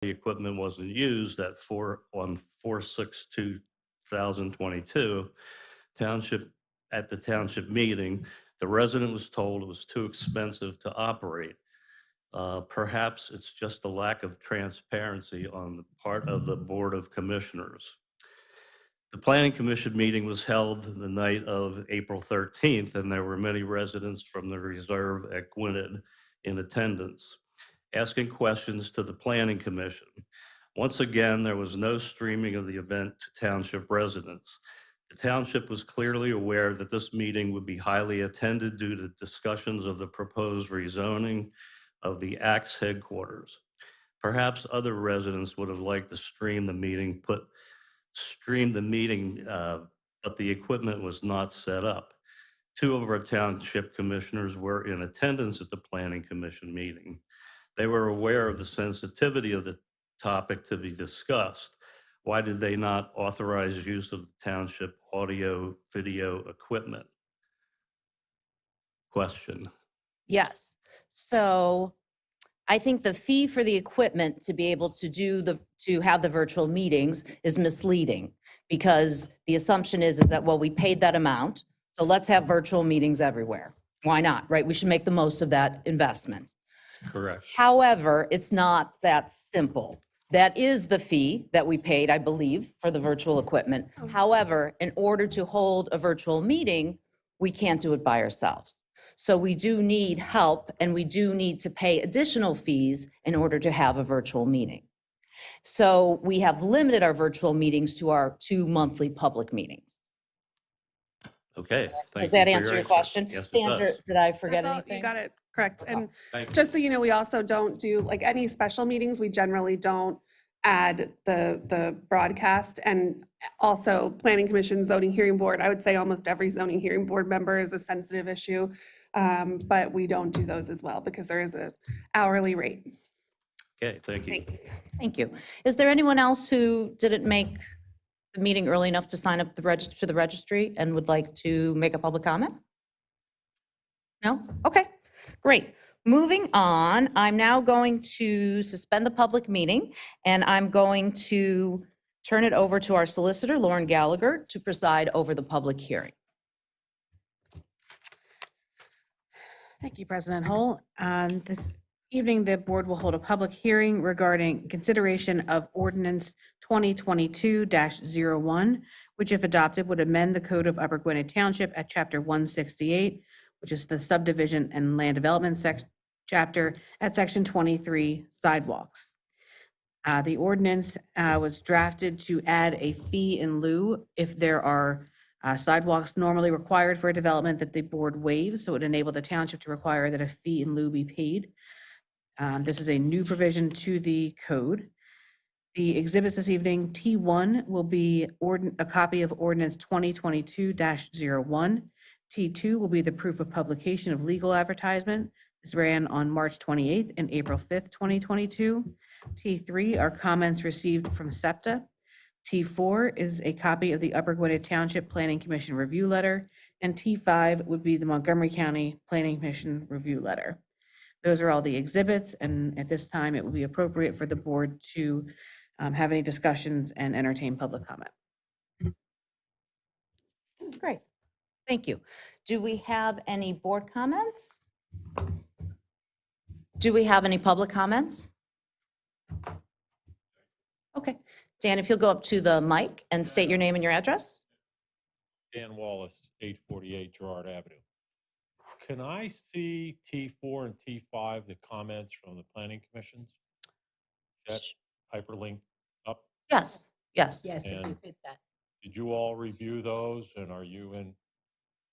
the equipment wasn't used on 4/6/2022, at the township meeting, the resident was told it was too expensive to operate. Perhaps it's just a lack of transparency on the part of the Board of Commissioners. The Planning Commission meeting was held the night of April 13th, and there were many residents from the reserve at Gwynedd in attendance, asking questions to the Planning Commission. Once again, there was no streaming of the event to township residents. The township was clearly aware that this meeting would be highly attended due to discussions of the proposed rezoning of the ACT's headquarters. Perhaps other residents would have liked to stream the meeting, but the equipment was not set up. Two of our township commissioners were in attendance at the Planning Commission meeting. They were aware of the sensitivity of the topic to be discussed. Why did they not authorize use of the township audio video equipment? Question. Yes. So I think the fee for the equipment to be able to have the virtual meetings is misleading, because the assumption is that, well, we paid that amount, so let's have virtual meetings everywhere. Why not, right? We should make the most of that investment. Correct. However, it's not that simple. That is the fee that we paid, I believe, for the virtual equipment. However, in order to hold a virtual meeting, we can't do it by ourselves. So we do need help, and we do need to pay additional fees in order to have a virtual meeting. So we have limited our virtual meetings to our 2 monthly public meetings. Okay. Does that answer your question? Yes, it Sandra, does. did I forget That's all- anything? You got it correct. And Thank you. just so you know, we also don't do, like, any special meetings, we generally don't add the broadcast. And also Planning Commission, Zoning Hearing Board, I would say almost every Zoning Hearing Board member is a sensitive issue. But we don't do those as well because there is a hourly rate. Okay, thank you. Thanks. Thank you. Is there anyone else who didn't make the meeting early enough to sign up to the registry and would like to make a public comment? No? Okay, great. Moving on, I'm now going to suspend the public meeting, and I'm going to turn it over to our solicitor, Lauren Gallagher, to preside over the public hearing. Thank you, President Hull. This evening, the board will hold a public hearing regarding consideration of Ordinance 2022-01, which, if adopted, would amend the Code of Upper Gwynedd Township at Chapter 168, which is the subdivision and land development chapter, at Section 23, Sidewalks. The ordinance was drafted to add a fee in lieu if there are sidewalks normally required for a development that the board waives, so it would enable the township to require that a fee in lieu be paid. This is a new provision to the code. The exhibits this evening, T1 will be a copy of Ordinance 2022-01. T2 will be the proof of publication of legal advertisement. This ran on March 28th and April 5th, 2022. T3 are comments received from SEPTA. T4 is a copy of the Upper Gwynedd Township Planning Commission review letter, and T5 would be the Montgomery County Planning Commission review letter. Those are all the exhibits, and at this time, it would be appropriate for the board to have any discussions and entertain public comment. Great, thank you. Do we have any board comments? Do we have any public comments? Okay, Dan, if you'll go up to the mic and state your name and your address. Dan Wallace, 848 Gerard Avenue. Can I see T4 and T5, the comments from the planning commissions? Is that hyperlinked up? Yes, yes. Yes, if you And- fit that. Did you all review those, and are you in,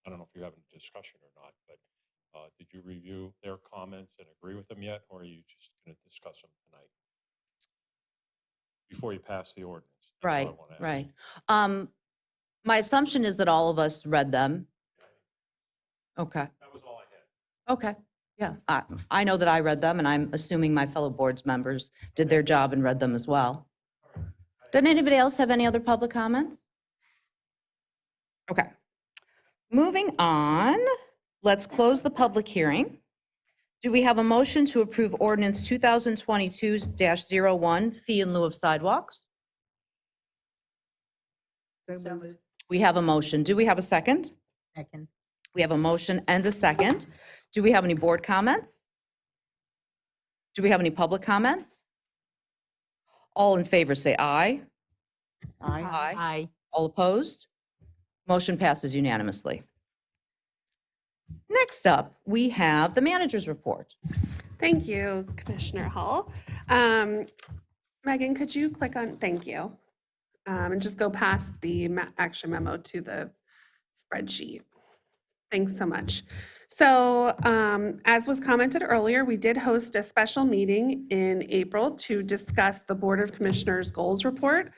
I don't know if you're having a discussion or not, but did you review their comments and agree with them yet, or are you just going to discuss them tonight? Before you pass the ordinance? That's what I Right, wanna ask. right. My assumption is that all of us read them. Okay, That was all I had. okay, yeah. I know that I read them, and I'm assuming my fellow boards members did their job and read them as well. Doesn't anybody else have any other public comments? Okay. Moving on, let's close the public hearing. Do we have a motion to approve ordinance 2022-01, fee in lieu of sidewalks? We have a motion. Do we have a second? Second. We have a motion and a second. Do we have any board comments? Do we have any public comments? All in favor, say aye. Aye. Aye. All opposed? Motion passes unanimously. Next up, we have the manager's report. Thank you, Commissioner Hull. Megan, could you click on, thank you. And just go past the action memo to the spreadsheet. Thanks so much. So as was commented earlier, we did host a special meeting in April to discuss the Board of Commissioners goals report,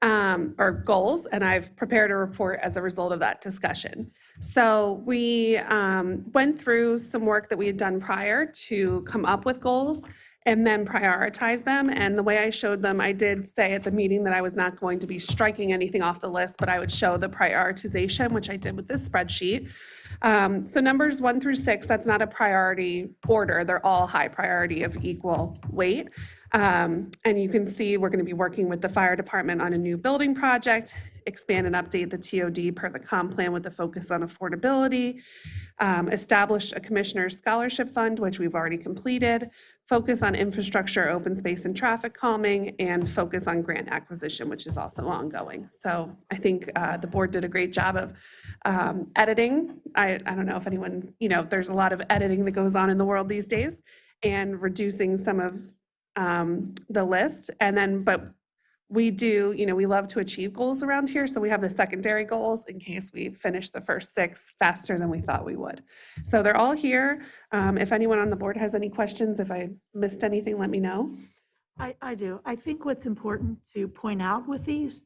or goals, and I've prepared a report as a result of that discussion. So we went through some work that we had done prior to come up with goals and then prioritize them. And the way I showed them, I did say at the meeting that I was not going to be striking anything off the list, but I would show the prioritization, which I did with this spreadsheet. So numbers 1 through 6, that's not a priority order. They're all high priority of equal weight. And you can see we're going to be working with the fire department on a new building project, expand and update the TOD per the comp plan with a focus on affordability, establish a commissioner's scholarship fund, which we've already completed, focus on infrastructure, open space and traffic calming, and focus on grant acquisition, which is also ongoing. So I think the board did a great job of editing. I don't know if anyone, there's a lot of editing that goes on in the world these days, and reducing some of the list. And then, but we do, we love to achieve goals around here. So we have the secondary goals in case we finish the first 6 faster than we thought we would. So they're all here. If anyone on the board has any questions, if I missed anything, let me know. I do. I think what's important to point out with these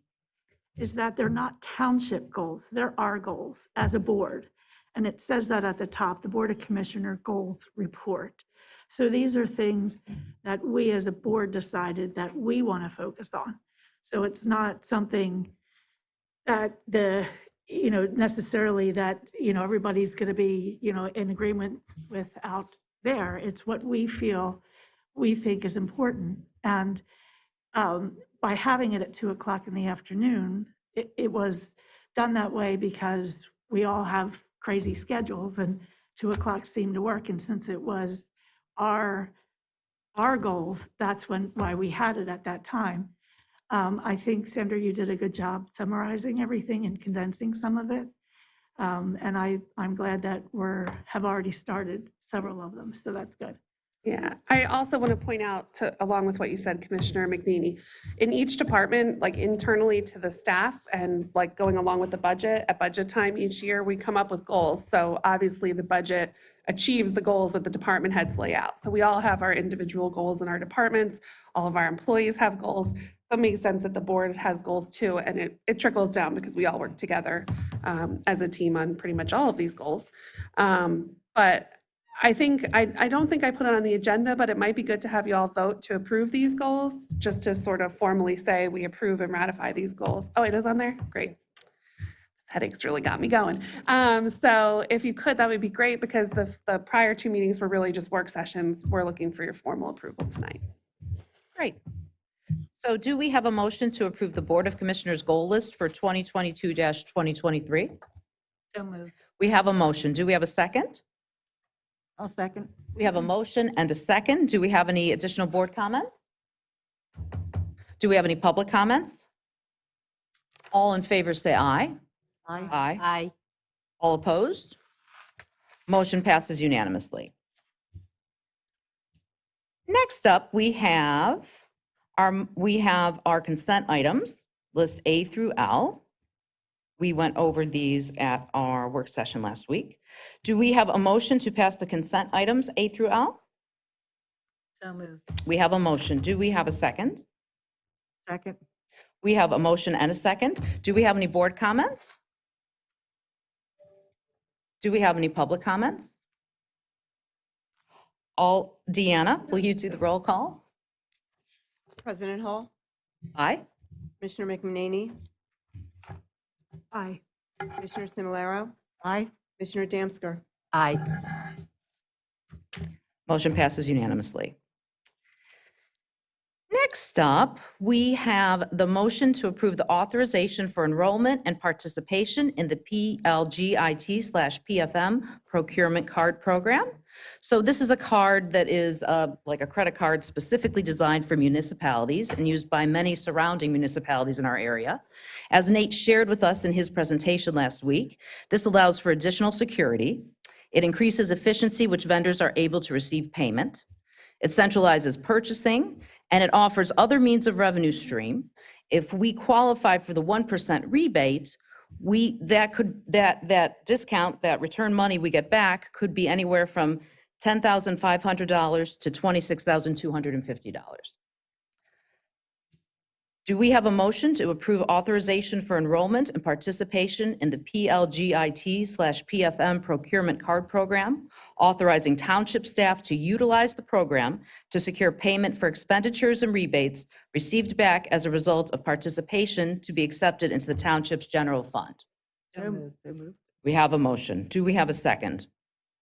is that they're not township goals. They're our goals as a board. And it says that at the top, the Board of Commissioner Goals Report. So these are things that we as a board decided that we want to focus on. So it's not something that necessarily that, everybody's going to be, in agreement with out there. It's what we think is important. And by having it at 2:00 in the afternoon, it was done that way because we all have crazy schedules, and 2:00 seemed to work. And since it was our goals, that's why we had it at that time. I think, Sandra, you did a good job summarizing everything and condensing some of it. And I'm glad that have already started several of them, so that's good. Yeah, I also want to point out, along with what you said, Commissioner McNeely, in each department, like internally to the staff and like going along with the budget, at budget time each year, we come up with goals. So obviously the budget achieves the goals that the department heads lay out. So we all have our individual goals in our departments. All of our employees have goals. So it makes sense that the board has goals too. And it trickles down because we all work together as a team on pretty much all of these goals. But I think, I don't think I put it on the agenda, but it might be good to have you all vote to approve these goals, just to sort of formally say we approve and ratify these goals. Oh, it is on there? Great. This headache's really got me going. So if you could, that would be great, because the prior 2 meetings were really just work sessions. We're looking for your formal approval tonight. Great. So do we have a motion to approve the Board of Commissioners goal list for 2022-2023? So moved. We have a motion. Do we have a second? I'll second. We have a motion and a second. Do we have any additional board comments? Do we have any public comments? All in favor, say aye. Aye. Aye. Aye. All opposed? Motion passes unanimously. Next up, we have our consent items, list A through L. We went over these at our work session last week. Do we have a motion to pass the consent items A through L? So moved. We have a motion. Do we have a second? Second. We have a motion and a second. Do we have any board comments? Do we have any public comments? Deanna, will you do the roll call? President Hall, Aye. Commissioner McNaney, Aye. Commissioner Similaro, Aye. Commissioner Damsker. Aye. Motion passes unanimously. Next up, we have the motion to approve the authorization for enrollment and participation in the PLGIT/PFM procurement card program. So this is a card that is like a credit card specifically designed for municipalities and used by many surrounding municipalities in our area. As Nate shared with us in his presentation last week, this allows for additional security. It increases efficiency, which vendors are able to receive payment. It centralizes purchasing, and it offers other means of revenue stream. If we qualify for the 1% rebate, that discount, that return money we get back could be anywhere from $10,500 to $26,250. Do we have a motion to approve authorization for enrollment and participation in the PLGIT/PFM procurement card program, authorizing township staff to utilize the program to secure payment for expenditures and rebates received back as a result of participation to be accepted into the township's general fund? So moved. We have a motion. Do we have a second?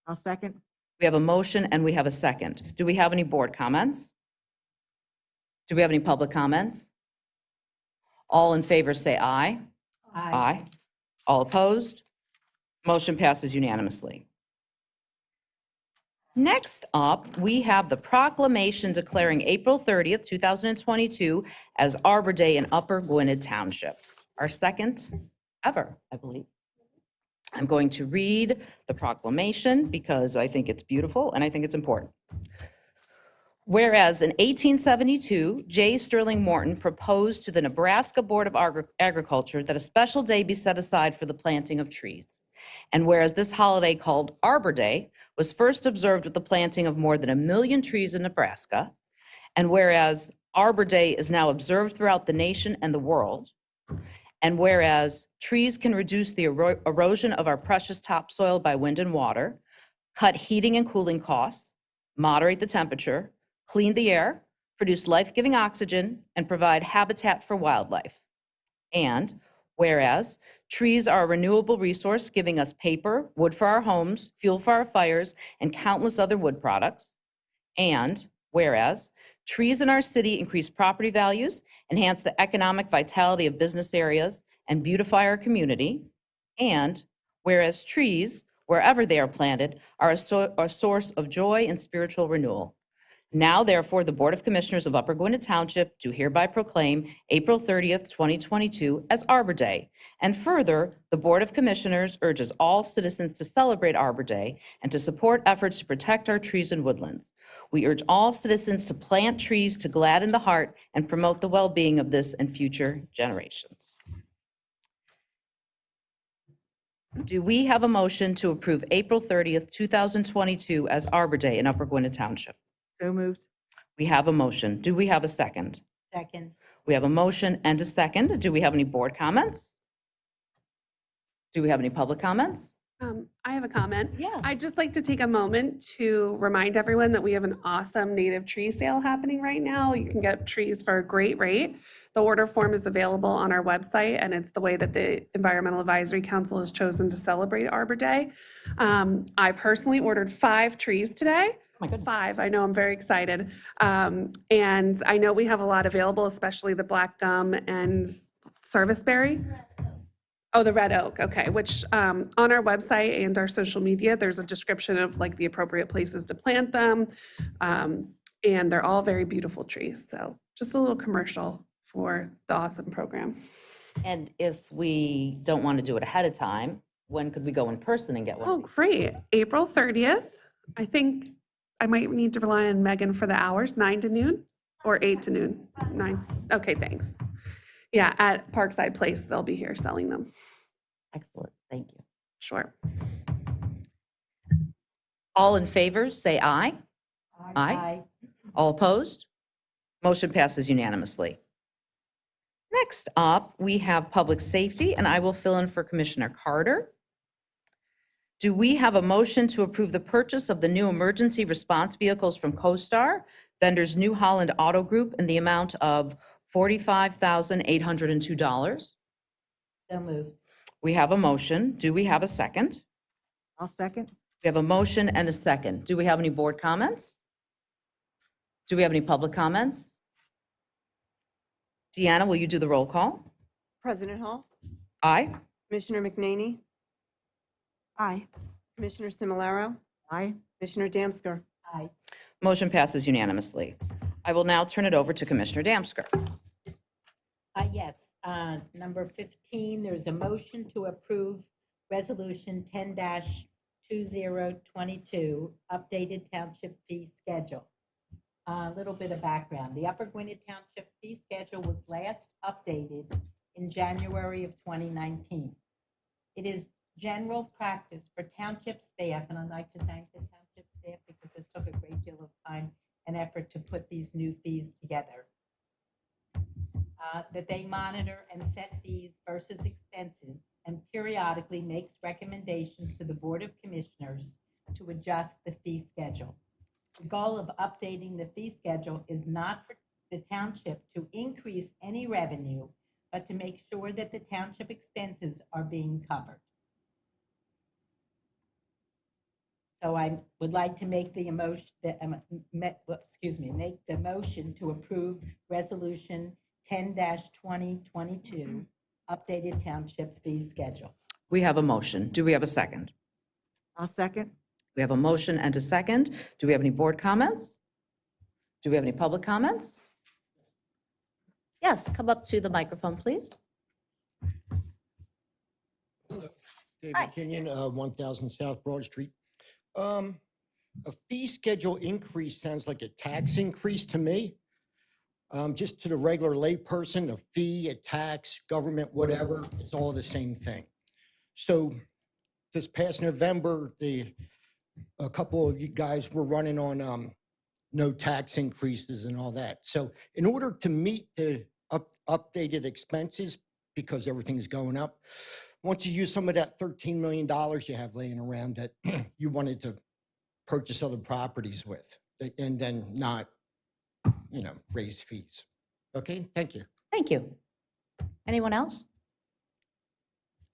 I'll second. We have a motion and we have a second. Do we have any board comments? Do we have any public comments? All in favor say aye. Aye. All opposed? Motion passes unanimously. Next up, we have the proclamation declaring April 30th, 2022 as Arbor Day in Upper Gwynedd Township, our second ever, I believe. I'm going to read the proclamation because I think it's beautiful and I think it's important. Whereas in 1872, J. Sterling Morton proposed to the Nebraska Board of Agriculture that a special day be set aside for the planting of trees. And whereas this holiday called Arbor Day was first observed with the planting of more than 1 million trees in Nebraska, and whereas Arbor Day is now observed throughout the nation and the world, and whereas trees can reduce the erosion of our precious topsoil by wind and water, cut heating and cooling costs, moderate the temperature, clean the air, produce life-giving oxygen, and provide habitat for wildlife. And whereas trees are a renewable resource giving us paper, wood for our homes, fuel for our fires, and countless other wood products. And whereas trees in our city increase property values, enhance the economic vitality of business areas, and beautify our community. And whereas trees, wherever they are planted, are a source of joy and spiritual renewal. Now, therefore, the Board of Commissioners of Upper Gwynedd Township do hereby proclaim April 30th, 2022 as Arbor Day. And further, the Board of Commissioners urges all citizens to celebrate Arbor Day and to support efforts to protect our trees and woodlands. We urge all citizens to plant trees to gladden the heart and promote the well-being of this and future generations. Do we have a motion to approve April 30th, 2022 as Arbor Day in Upper Gwynedd Township? So moved. We have a motion. Do we have a second? Second. We have a motion and a second. Do we have any board comments? Do we have any public comments? I have a comment. Yes. I'd just like to take a moment to remind everyone that we have an awesome native tree sale happening right now. You can get trees for a great rate. The order form is available on our website, and it's the way that the Environmental Advisory Council has chosen to celebrate Arbor Day. I personally ordered 5 trees today. my goodness. 5, I know, I'm very excited. And I know we have a lot available, especially the black gum and serviceberry. Oh, the red oak, okay, which on our website and our social media, there's a description of like the appropriate places to plant them. And they're all very beautiful trees. So just a little commercial for the awesome program. And if we don't want to do it ahead of time, when could we go in person and get one? Oh, great. April 30th. I think I might need to rely on Megan for the hours, 9 to noon or 8 to noon? 9. Okay, thanks. Yeah, at Parkside Place, they'll be here selling them. Excellent, thank you. Sure. All in favor, say aye. Aye. All opposed? Motion passes unanimously. Next up, we have Public Safety, and I will fill in for Commissioner Carter. Do we have a motion to approve the purchase of the new emergency response vehicles from CoStar, vendors New Holland Auto Group, in the amount of $45,802? So moved. We have a motion. Do we have a second? I'll second. We have a motion and a second. Do we have any board comments? Do we have any public comments? Deanna, will you do the roll call? President Hall, Aye. Commissioner McNaney, Aye. Commissioner Simularo, Aye. Commissioner Damsker. Aye. Motion passes unanimously. I will now turn it over to Commissioner Damsker. Yes, number 15, there's a motion to approve Resolution 10-2022, updated township fee schedule. A little bit of background. The Upper Gwynedd Township fee schedule was last updated in January of 2019. It is general practice for township staff, and I'd like to thank the township staff because this took a great deal of time and effort to put these new fees together. That they monitor and set fees versus expenses and periodically makes recommendations to the Board of Commissioners to adjust the fee schedule. The goal of updating the fee schedule is not for the township to increase any revenue, but to make sure that the township expenses are being covered. So I would like to make the make the motion to approve Resolution 10-2022, updated township fee schedule. We have a motion. Do we have a second? I'll second. We have a motion and a second. Do we have any board comments? Do we have any public comments? Yes, come up to the microphone, please. David Kenyon, 1000 South Broad Street. A fee schedule increase sounds like a tax increase to me. Just to the regular layperson, a fee, a tax, government, whatever, it's all the same thing. So this past November, a couple of you guys were running on no tax increases and all that. So in order to meet the updated expenses, because everything's going up, once you use some of that $13 million you have laying around that you wanted to purchase other properties with, and then not, raise fees. Okay, thank you. Thank you. Anyone else?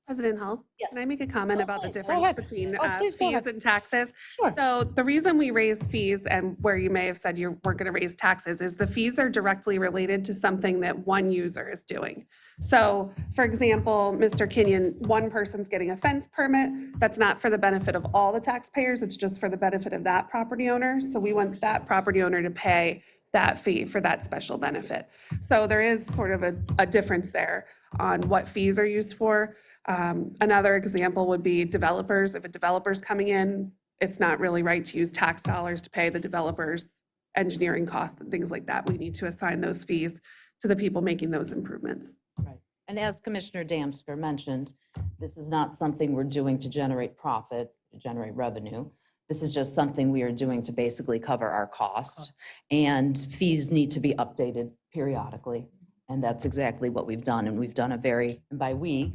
President Hull? Yes. Can I make a comment Oh, about the please, go difference ahead. between Oh, please go fees ahead. and taxes? Sure. So the reason we raise fees and where you may have said you weren't going to raise taxes is the fees are directly related to something that one user is doing. So for example, Mr. Kenyon, one person's getting a fence permit. That's not for the benefit of all the taxpayers. It's just for the benefit of that property owner. So we want that property owner to pay that fee for that special benefit. So there is sort of a difference there on what fees are used for. Another example would be developers. If a developer's coming in, it's not really right to use tax dollars to pay the developer's engineering costs and things like that. We need to assign those fees to the people making those improvements. Right. And as Commissioner Damsker mentioned, this is not something we're doing to generate profit, to generate revenue. This is just something we are doing to basically cover our cost. And fees need to be updated periodically. And that's exactly what we've done. And we've done a very, and by we,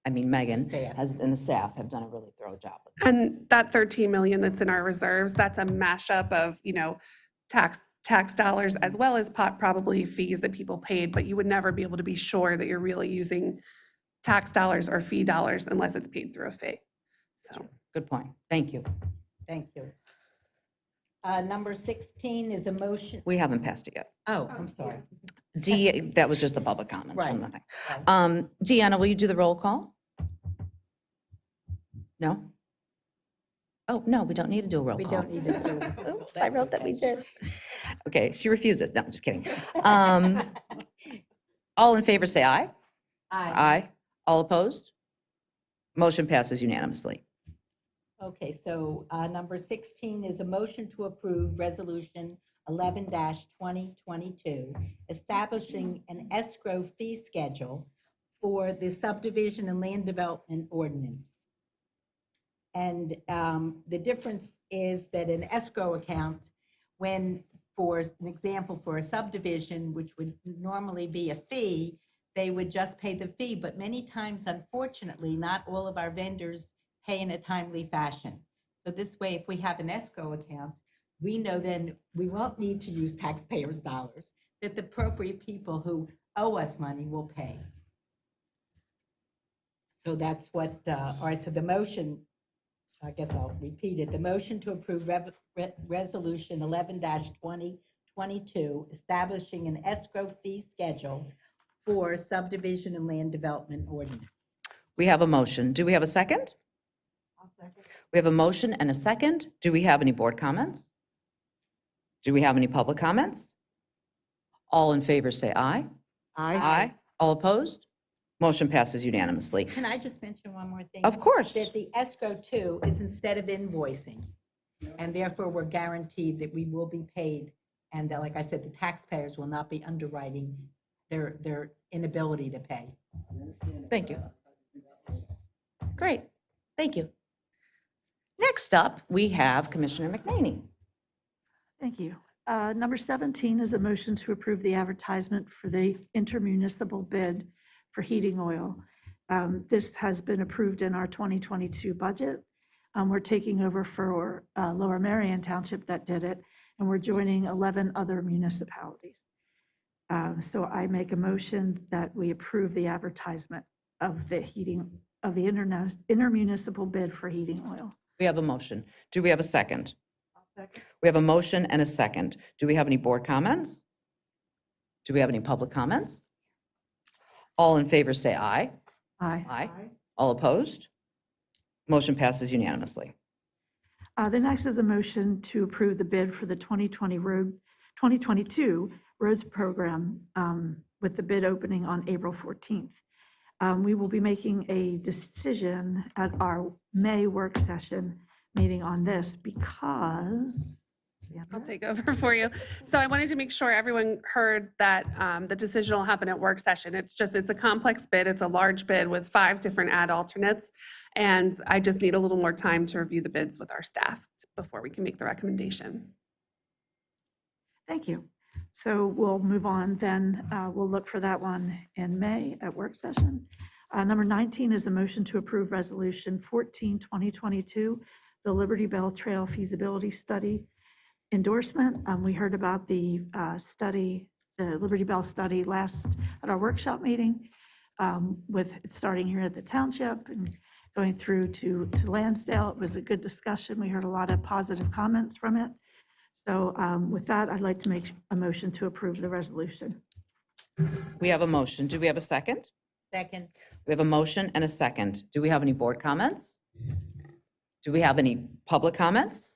I mean Megan Staff. and the staff have done a really thorough job with it. And that 13 million that's in our reserves, that's a mashup of, tax dollars as well as probably fees that people paid, but you would never be able to be sure that you're really using tax dollars or fee dollars unless it's paid through a fee. So. Good point. Thank you. Thank you. Number 16 is a motion. We haven't passed it yet. Oh, I'm sorry. That was just the public comments, Right. one nothing. Right. Deanna, will you do the roll call? No? Oh, no, we don't need to do a roll We call. don't need to do it. Oops, I wrote that we did. Okay, she refuses. No, I'm just kidding. All in favor, say aye. Aye. Aye. All opposed? Motion passes unanimously. Okay, so number 16 is a motion to approve Resolution 11-2022, establishing an escrow fee schedule for the subdivision and land development ordinance. And the difference is that an escrow account, when, for an example, for a subdivision, which would normally be a fee, they would just pay the fee. But many times, unfortunately, not all of our vendors pay in a timely fashion. So this way, if we have an escrow account, we know then we won't need to use taxpayers' dollars, that the appropriate people who owe us money will pay. So that's what, all right, so the motion, I guess I'll repeat it. The motion to approve Resolution 11-2022, 2022, establishing an escrow fee schedule for subdivision and land development ordinance. We have a motion. Do we have a second? We have a motion and a second. Do we have any board comments? Do we have any public comments? All in favor, say aye. Aye. All opposed? Motion passes unanimously. Can I just mention one more thing? Of course. That the escrow too is instead of invoicing, and therefore we're guaranteed that we will be paid. And like I said, the taxpayers will not be underwriting their inability to pay. Thank you. Great. Thank you. Next up, we have Commissioner McNaney. Thank you. Number 17 is a motion to approve the advertisement for the intermunicipal bid for heating oil. This has been approved in our 2022 budget. We're taking over for Lower Merion Township that did it, and we're joining 11 other municipalities. So I make a motion that we approve the advertisement of the intermunicipal bid for heating oil. We have a motion. Do we have a second? We have a motion and a second. Do we have any board comments? Do we have any public comments? All in favor, say aye. Aye. Aye. All opposed? Motion passes unanimously. The next is a motion to approve the bid for the 2022 roads program with the bid opening on April 14th. We will be making a decision at our May work session meeting on this because. I'll take over for you. So I wanted to make sure everyone heard that the decision will happen at work session. It's a complex bid. It's a large bid with 5 different ad alternates. And I just need a little more time to review the bids with our staff before we can make the recommendation. Thank you. So we'll move on then. We'll look for that one in May at work session. Number 19 is a motion to approve Resolution 14, 2022, the Liberty Bell Trail Feasibility Study endorsement. We heard about the study, the Liberty Bell study last at our workshop meeting with starting here at the township and going through to Lansdale. It was a good discussion. We heard a lot of positive comments from it. So with that, I'd like to make a motion to approve the resolution. We have a motion. Do we have a second? Second. We have a motion and a second. Do we have any board comments? Do we have any public comments?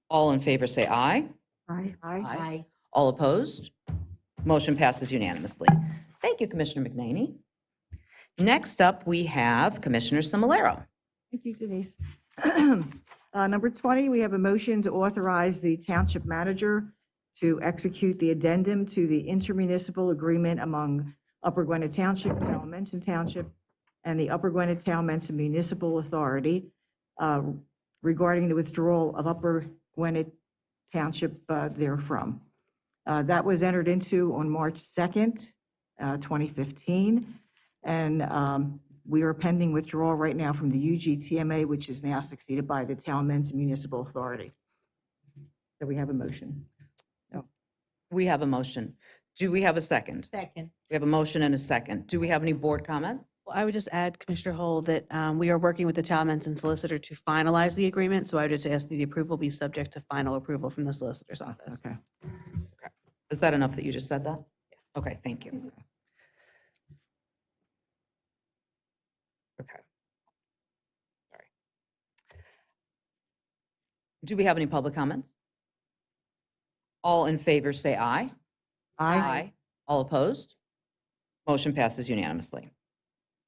All in favor, say aye. Aye. Aye. All opposed? Motion passes unanimously. Thank you, Commissioner McNaney. Next up, we have Commissioner Simularo. Thank you, Denise. Number 20, we have a motion to authorize the township manager to execute the addendum to the intermunicipal agreement among Upper Gwynedd Township, Talmenton Township, and the Upper Gwynedd Talmenton Municipal Authority regarding the withdrawal of Upper Gwynedd Township therefrom. That was entered into on March 2nd, 2015, and we are pending withdrawal right now from the UGTMA, which is now succeeded by the Talmenton Municipal Authority. So we have a motion. We have a motion. Do we have a second? Second. We have a motion and a second. Do we have any board comments? Well, I would just add, Commissioner Hull, that we are working with the Talmenton solicitor to finalize the agreement, so I would just ask that the approval be subject to final approval from the solicitor's office. Okay. Is that enough that you just said that? Yes. Okay, thank you. Okay. Sorry. Do we have any public comments? All in favor, say aye. Aye. All opposed? Motion passes unanimously.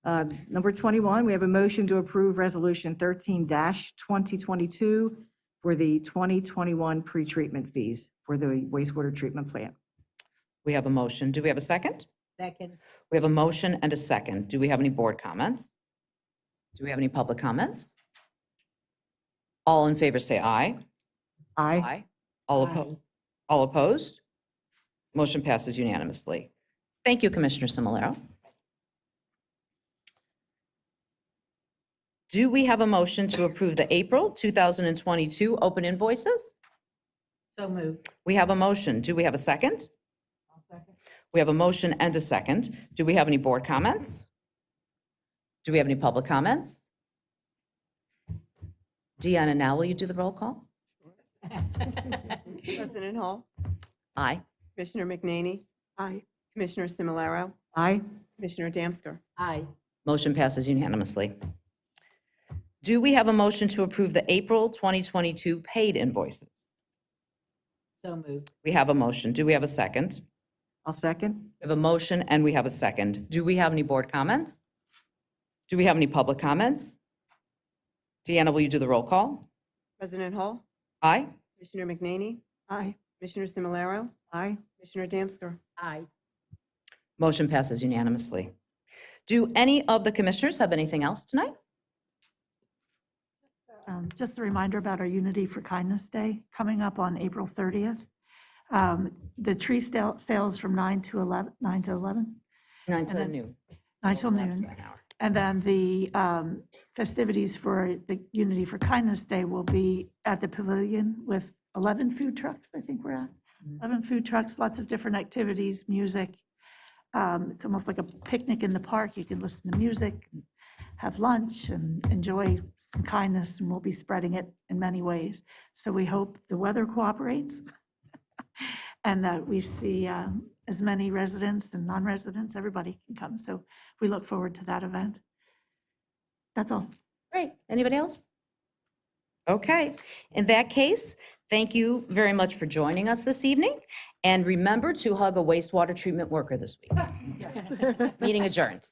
Number 21, we have a motion to approve Resolution 13-2022 for the 2021 pretreatment fees for the wastewater treatment plant. We have a motion. Do we have a second? Second. We have a motion and a second. Do we have any board comments? Do we have any public comments? All in favor, say aye. Aye. All opposed? Motion passes unanimously. Thank you, Commissioner Simularo. Do we have a motion to approve the April 2022 open invoices? So moved. We have a motion. Do we have a second? We have a motion and a second. Do we have any board comments? Do we have any public comments? Deanna, now will you do the roll call? President Hall, Aye. Commissioner McNaney, Aye. Commissioner Simularo, Aye. Commissioner Damsker. Aye. Motion passes unanimously. Do we have a motion to approve the April 2022 paid invoices? So moved. We have a motion. Do we have a second? I'll second. We have a motion and we have a second. Do we have any board comments? Do we have any public comments? Deanna, will you do the roll call? President Hall, Aye. Commissioner McNaney, Aye. Commissioner Simularo, Aye. Commissioner Damsker. Aye. Motion passes unanimously. Do any of the commissioners have anything else tonight? Just a reminder about our Unity for Kindness Day coming up on April 30th. The tree sales from 9 to 11, 9 to 11, 9 till then- noon. 9 till That's noon. an hour. And then the festivities for the Unity for Kindness Day will be at the pavilion with 11 food trucks, I think we're at. 11 food trucks, lots of different activities, music. It's almost like a picnic in the park. You can listen to music, have lunch, and enjoy some kindness, and we'll be spreading it in many ways. So we hope the weather cooperates and that we see as many residents and non-residents, everybody can come. So we look forward to that event. That's all. Great. Anybody else? Okay. In that case, thank you very much for joining us this evening. And remember to hug a wastewater treatment worker this week. Meeting adjourned.